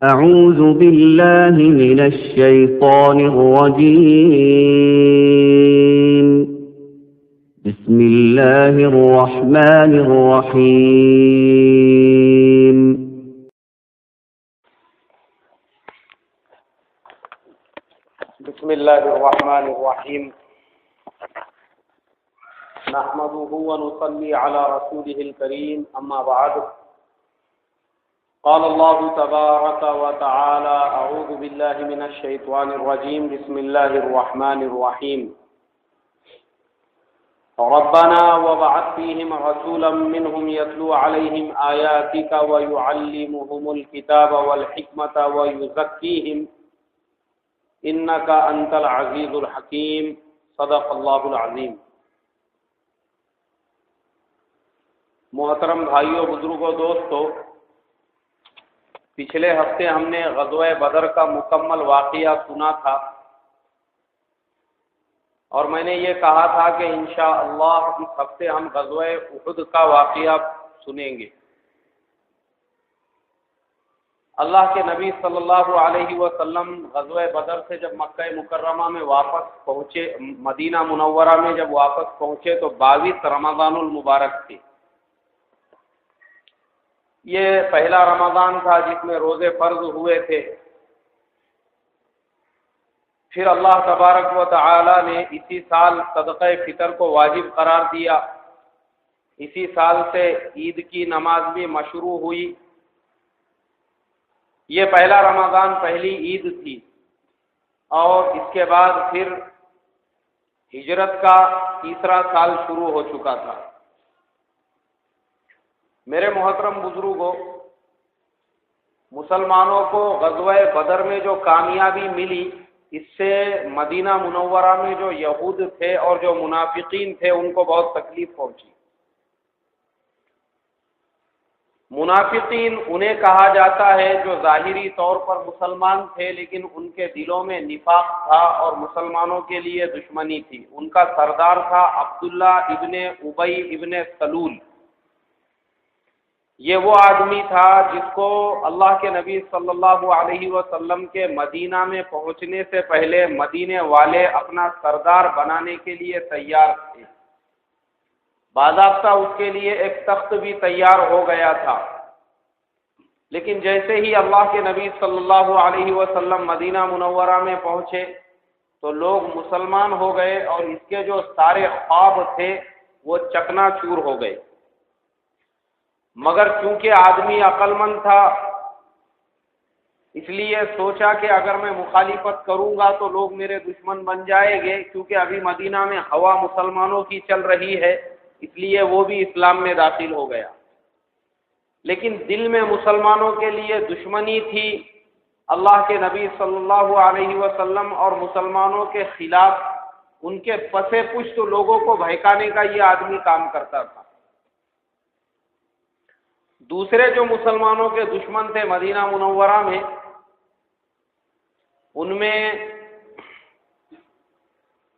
أعوذ بالله من الشيطان الرجيم. بسم الله الرحمن الرحيم. بسم الله الرحمن الرحيم. نحمده ونصلي على رسوله الكريم، أما بعد. قال الله تبارك وتعالى: أعوذ بالله من الشيطان الرجيم. بسم الله الرحمن الرحيم. ربنا وابعث فيهم رسولا منهم يتلو عليهم آياتك ويعلمهم الكتاب والحكمة ويزكيهم إنك أنت العزيز الحكيم. صدق اللہ العظیم. محترم بھائیوں، بزرگوں، دوستو، پچھلے ہفتے ہم نے غزوہ بدر کا مکمل واقعہ سنا تھا، اور میں نے یہ کہا تھا کہ انشاءاللہ اس ہفتے ہم غزوہ احد کا واقعہ سنیں گے. اللہ کے نبی صلی اللہ علیہ وسلم غزوہ بدر سے جب مکہ مکرمہ میں واپس پہنچے، مدینہ منورہ میں جب واپس پہنچے تو 22 رمضان المبارک تھی. یہ پہلا رمضان تھا جس میں روزے فرض ہوئے تھے. پھر اللہ تبارک و تعالی نے اسی سال صدقہ فطر کو واجب قرار دیا. اسی سال سے عید کی نماز بھی مشروع ہوئی. یہ پہلا رمضان پہلی عید تھی، اور اس کے بعد پھر ہجرت کا تیسرا سال شروع ہو چکا تھا. میرے محترم بزرگوں، مسلمانوں کو غزوہ بدر میں جو کامیابی ملی، اس سے مدینہ منورہ میں جو یہود تھے اور جو منافقین تھے ان کو بہت تکلیف پہنچی. منافقین انہیں کہا جاتا ہے جو ظاہری طور پر مسلمان تھے لیکن ان کے دلوں میں نفاق تھا اور مسلمانوں کے لیے دشمنی تھی. ان کا سردار تھا عبداللہ ابن ابی ابن سلول. یہ وہ آدمی تھا جس کو اللہ کے نبی صلی اللہ علیہ وسلم کے مدینہ میں پہنچنے سے پہلے مدینے والے اپنا سردار بنانے کے لیے تیار تھے. باضابطہ اس کے لیے ایک تخت بھی تیار ہو گیا تھا. لیکن جیسے ہی اللہ کے نبی صلی اللہ علیہ وسلم مدینہ منورہ میں پہنچے تو لوگ مسلمان ہو گئے اور اس کے جو سارے خواب تھے وہ چکنا چور ہو گئے. مگر چونکہ آدمی عقل مند تھا، اس لیے سوچا کہ اگر میں مخالفت کروں گا تو لوگ میرے دشمن بن جائیں گے. کیونکہ ابھی مدینہ میں ہوا مسلمانوں کی چل رہی ہے، اس لیے وہ بھی اسلام میں داخل ہو گیا. لیکن دل میں مسلمانوں کے لیے دشمنی تھی. اللہ کے نبی صلی اللہ علیہ وسلم اور مسلمانوں کے خلاف ان کے پس پشت لوگوں کو بہکانے کا یہ آدمی کام کرتا تھا. دوسرے جو مسلمانوں کے دشمن تھے مدینہ منورہ میں، ان میں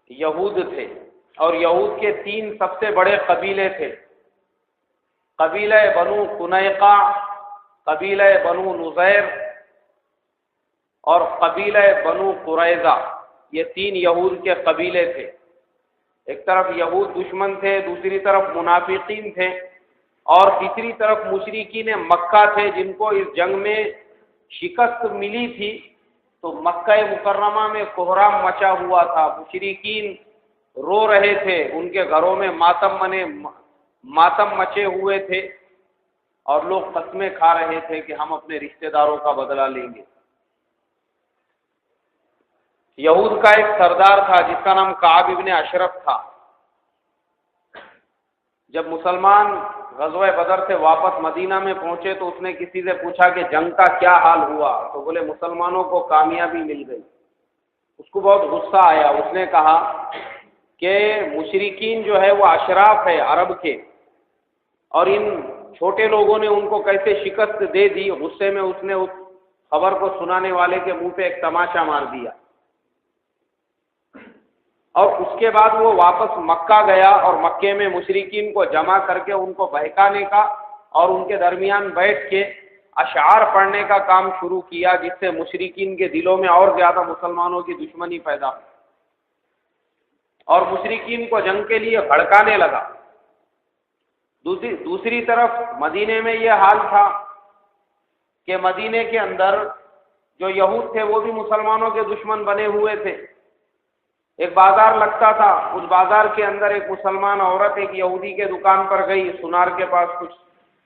یہود تھے، اور یہود کے 3 سب سے بڑے قبیلے تھے. قبیلہ بنو قنیقہ، قبیلہ بنو نذیر اور قبیلہ بنو قریظہ. یہ 3 یہود کے قبیلے تھے. ایک طرف یہود دشمن تھے، دوسری طرف منافقین تھے، اور تیسری طرف مشرکین مکہ تھے جن کو اس جنگ میں شکست ملی تھی. تو مکہ مکرمہ میں کوہرام مچا ہوا تھا. مشرکین رو رہے تھے، ان کے گھروں میں ماتم مچے ہوئے تھے، اور لوگ قسمیں کھا رہے تھے کہ ہم اپنے رشتہ داروں کا بدلہ لیں گے. یہود کا ایک سردار تھا جس کا نام کعب ابن اشرف تھا. جب مسلمان غزوہ بدر سے واپس مدینہ میں پہنچے تو اس نے کسی سے پوچھا کہ جنگ کا کیا حال ہوا، تو بولے مسلمانوں کو کامیابی مل گئی. اس کو بہت غصہ آیا. اس نے کہا کہ مشرکین جو ہے وہ اشراف ہے عرب کے، اور ان چھوٹے لوگوں نے ان کو کیسے شکست دے دی. غصے میں اس نے اس خبر کو سنانے والے کے منہ پہ ایک تماشا مار دیا. اور اس کے بعد وہ واپس مکہ گیا اور مکے میں مشرکین کو جمع کر کے ان کو بہکانے کا اور ان کے درمیان بیٹھ کے اشعار پڑھنے کا کام شروع کیا، جس سے مشرکین کے دلوں میں اور زیادہ مسلمانوں کی دشمنی پیدا ہوئی اور مشرکین کو جنگ کے لیے بھڑکانے لگا۔ دوسری طرف مدینے میں یہ حال تھا کہ مدینے کے اندر جو یہود تھے وہ بھی مسلمانوں کے دشمن بنے ہوئے تھے۔ ایک بازار لگتا تھا، اس بازار کے اندر ایک مسلمان عورت ایک یہودی کے دکان پر گئی سنار کے پاس کچھ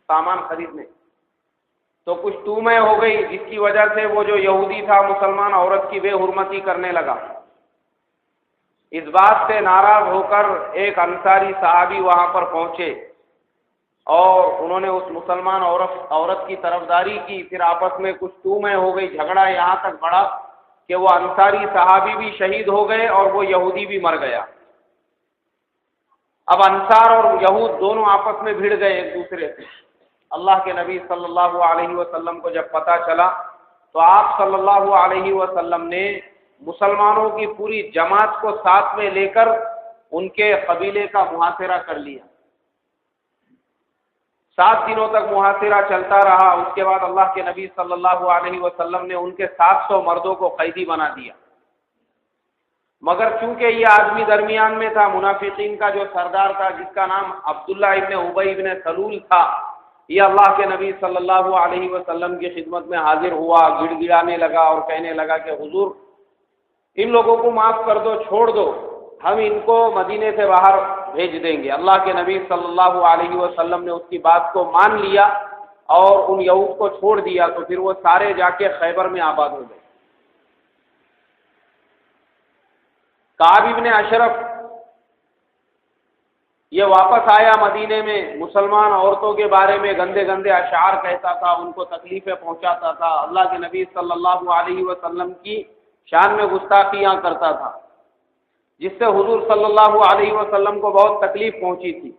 سامان خریدنے، تو کچھ تومیں ہو گئی، جس کی وجہ سے وہ جو یہودی تھا مسلمان عورت کی بے حرمتی کرنے لگا۔ اس بات سے ناراض ہو کر ایک انصاری صحابی وہاں پر پہنچے اور انہوں نے اس مسلمان عورت کی طرفداری کی، پھر آپس میں کچھ تومیں ہو گئی، جھگڑا یہاں تک بڑھا کہ وہ انصاری صحابی بھی شہید ہو گئے اور وہ یہودی بھی مر گیا۔ اب انصار اور یہود دونوں آپس میں بھیڑ گئے ایک دوسرے سے۔ اللہ کے نبی صلی اللہ علیہ وسلم کو جب پتہ چلا تو آپ صلی اللہ علیہ وسلم نے مسلمانوں کی پوری جماعت کو ساتھ میں لے کر ان کے قبیلے کا محاصرہ کر لیا۔ 7 دنوں تک محاصرہ چلتا رہا۔ اس کے بعد اللہ کے نبی صلی اللہ علیہ وسلم نے ان کے 700 مردوں کو قیدی بنا دیا، مگر چونکہ یہ آدمی درمیان میں تھا، منافقین کا جو سردار تھا جس کا نام عبداللہ ابن ابی ابن سلول تھا، یہ اللہ کے نبی صلی اللہ علیہ وسلم کی خدمت میں حاضر ہوا، گڑ گڑانے لگا اور کہنے لگا کہ حضور ان لوگوں کو معاف کر دو، چھوڑ دو، ہم ان کو مدینے سے باہر بھیج دیں گے۔ اللہ کے نبی صلی اللہ علیہ وسلم نے اس کی بات کو مان لیا اور ان یہود کو چھوڑ دیا، تو پھر وہ سارے جا کے خیبر میں آباد ہو گئے۔ کعب ابن اشرف یہ واپس آیا مدینے میں، مسلمان عورتوں کے بارے میں گندے گندے اشعار کہتا تھا، ان کو تکلیفیں پہنچاتا تھا، اللہ کے نبی صلی اللہ علیہ وسلم کی شان میں گستاخیاں کرتا تھا، جس سے حضور صلی اللہ علیہ وسلم کو بہت تکلیف پہنچی تھی۔